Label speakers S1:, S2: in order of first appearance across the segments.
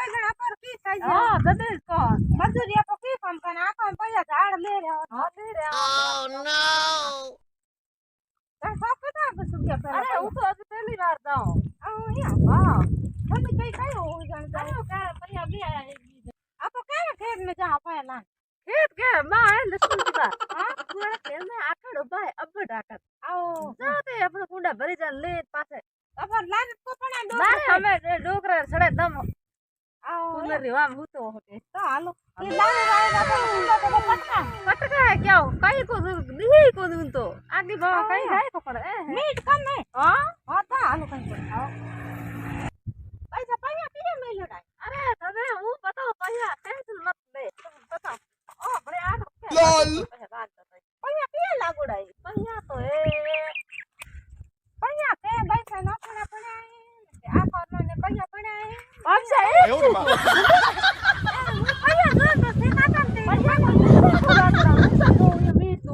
S1: कोई जणा पर की खाई
S2: हां ददे को
S1: मजूरी को की काम करना आको पैसा झाड़ ले रे
S2: हां ले रे ओह नो
S1: तन सब पता है सुगिया पर
S2: अरे હું તો આજે પહેલી વાર જાઉં
S1: या
S2: हां
S1: તમે કઈ કઈ हो जान
S2: अरे का भैया भी आया
S1: आपको क्या खेत में जा पहला
S2: खेत के मां है लक्ष्मण की बात हां पूरा खेत में आखड़ उभा है अब डाकर
S1: आओ
S2: जाते अपने कुंडा भरी जा ले पासे
S1: अब लाज को पना डो
S2: मारे हमें डोकरा सड़े दम
S1: आओ
S2: कूलर रिवा में तो होते
S1: तो हालो ये लाज आएगा तो उनका तो पटका
S2: पटका है क्या कहीं को नहीं को दूं तो आगे बाबा कहीं है को पड़े
S1: मीट कम है
S2: हां
S1: हां तो हालो कहीं आओ पैसा पैसा किने मिल रहा
S2: अरे तबे हूं बताओ भैया टेंशन मत ले बताओ ओ बड़े आ
S3: LOL
S1: पैसा किने लागोड़ा
S2: भैया तो ए
S1: पैसा के भाई से ना पड़ा पड़ा आ कौन ने पैसा पड़ा है
S2: अब से
S3: 哎呦我的妈！
S1: पैसा दो तो से ना करते
S2: भैया को लागोड़ा तो ये मी तू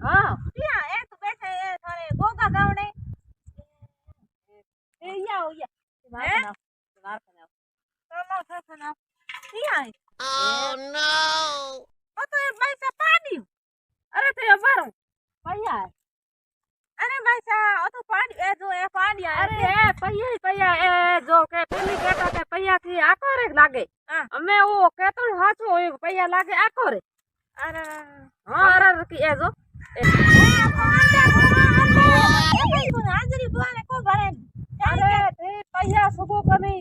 S2: हां
S1: क्या एक बैठे थारे गोगा गावड़े ए या हो या
S2: मार बनाओ
S1: चलो ससना क्या है
S2: ओह नो
S1: ओ तो भाई से पानी
S2: अरे तो ये मारो भैया
S1: अरे भाई सा ओ तो पानी ए जो ए पानी
S2: अरे ए भैया ए जो के पहली कहता के भैया की आको रे लागे हमें वो कहतो हाचो होय भैया लागे आको रे
S1: अरे
S2: हां अरे की ए जो
S1: हाजरी बुआने को घरे
S2: अरे ते भैया सुबह कनी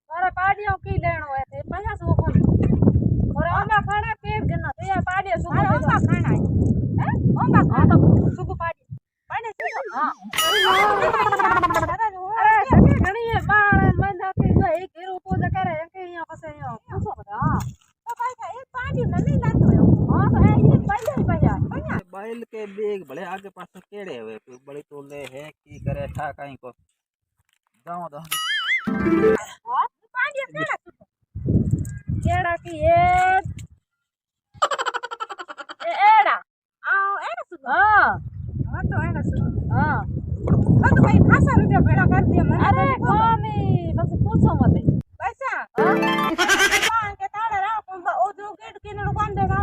S2: मारे पाडियो की लेनो है ते भैया सुबह कनी और आमा खाना पेट गना ते पाडियो सुबह
S1: ओमा खाना है ओमा
S2: हां तो सुबह पाडी
S1: पानी से
S2: हां
S1: अरे
S2: अरे घणी है बाण मंदा के जो एक घेरो पोजा करे के यहां फसे यो पूछो बता
S1: तो भाई सा एक पानी में नहीं लातो है
S2: हां तो ए ये भैया
S4: बैल के बेग भले आगे पास केड़े हुए कोई बड़ी तो ले है की करे ठा कहीं को जाओ दो
S1: हां पानी केड़ा
S2: केड़ा की एड़ा
S1: आओ एड़ा सुनो
S2: हां
S1: हां तो एड़ा सुनो
S2: हां
S1: तो भाई खासा रुपया भेड़ा कर दिया मैंने
S2: अरे कोनी बस पूछो मत
S1: पैसा हां के ताड़े राखो ओ जो गेट किने कौन दे ना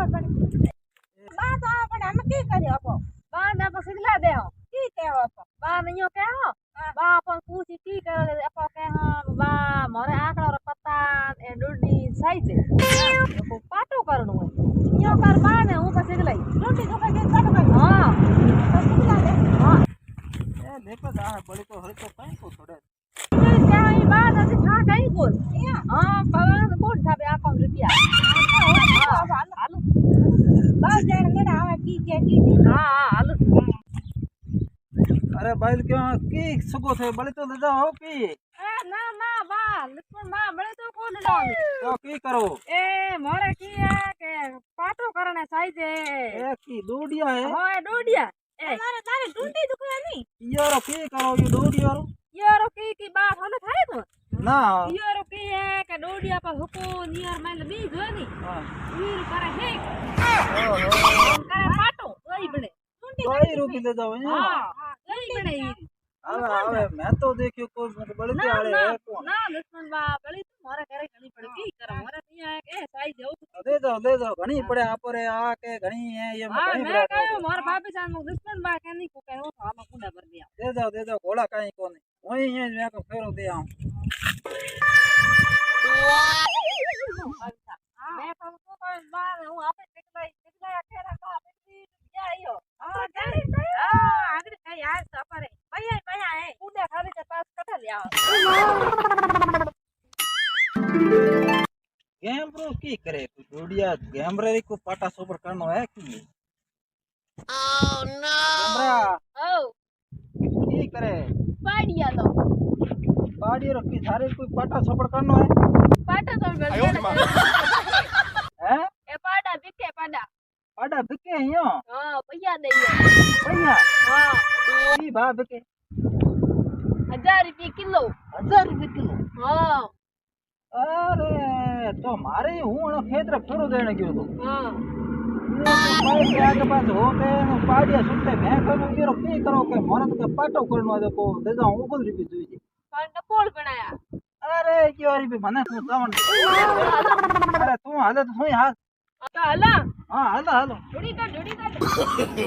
S1: बात आ पण हम की करे अपो
S2: बान आप सिखला दे हो
S1: की कहवा अपो
S2: बान यो के हो बा अपन पूछी की करे अपो के हां बा मोरे आकड़ा रो पत्ता ए डुडी साइज को पाटो करनो है यो कर बान हूं का सिखलाई
S1: रोटी जो के कट कर
S2: हां
S1: तो सिखला दे
S2: हां
S4: ए देखो जा बड़ी तो हर तो कहीं को थोड़े
S2: ये क्या ही बात है खा कहीं को
S1: या
S2: हां भगवान कोट था बे आको रुपया
S1: हालो बात जान में ना की दी
S2: हां हालो
S4: अरे बैल क्यों की सुगो थे बड़ी तो ले जाओ की
S2: ए ना बा लक्ष्मण बा बड़े तो कौन डाल
S4: तो की करो
S2: ए मोरे की है के पाटो करने साइज है
S4: ए की डोडिया है
S2: हां डोडिया ए
S1: हमारे तारे ढूंढी दुकान नहीं
S4: यार की करो ये डोडिया
S2: यारो की बात होने थाए तो
S4: ना
S2: यारो की है के डोडिया पर हुको नियर में बी जो नी
S4: हां
S2: वीर करे है करे पाटो वही बने
S4: कोई रुपी ले जाओ
S2: हां वही बने
S4: अबे मैं तो देखियो कोई बड़ी
S2: ना
S4: आड़े
S2: ना
S4: है कौन
S2: ना लक्ष्मण बा बड़ी तो मोरे करे घणी पड़ी की कर मोरे तिया है के साइज हो
S4: दे दो घणी पड़े आपरे आ के घणी है ये
S2: हां
S4: घणी
S2: मैं कहो मोर भाभी जान लक्ष्मण बा कहनी को कहो तो हम कुंडा भर दिया
S4: दे दो घोड़ा कहीं कोनी वही है मैं को फेरो दे आऊं
S2: मैं तो कोई बार हूं आपे टिकला अकेला का बेटी क्या आयो हां जानी तो हां आगे कहीं यार सफर है भैया है कुंडा खाली के पास कटा ले आओ
S4: गेम प्रो की करे कोई डोडिया गेमरे को पाटा सोपर करनो है की
S2: ओह नो
S4: गेमरा
S2: ओ
S4: की करे
S2: पाडिया लो
S4: बाड़ी रखी थारे कोई पाटा सोपर करनो है
S2: पाटा तो
S3: 哎呦我的妈！
S4: हैं
S2: ए पाडा बिके पाडा
S4: पाटा बिके हियो
S2: हां भैया दइयो
S4: भैया
S2: हां
S4: की भाव बिके
S2: 1000 रुपए किलो
S4: 1000 रुपए किलो
S2: हां
S4: अरे तो मारे हूं खेतर फेरो देने गयो तो
S2: हां
S4: भाई के आगे पास होते पाड़िया सुनते मैं कहूं ये की करो के मोरत के पाटो करनो है को दे जाऊं 20 रुपए जोई
S2: पांडा पोल बनाया
S4: अरे એ કેવારી ભઈ મને શું કામ અરે તું હાલે તો શું હાલ
S2: તો હાલો
S4: હા હાલો હાલો
S2: જોડી કાઢ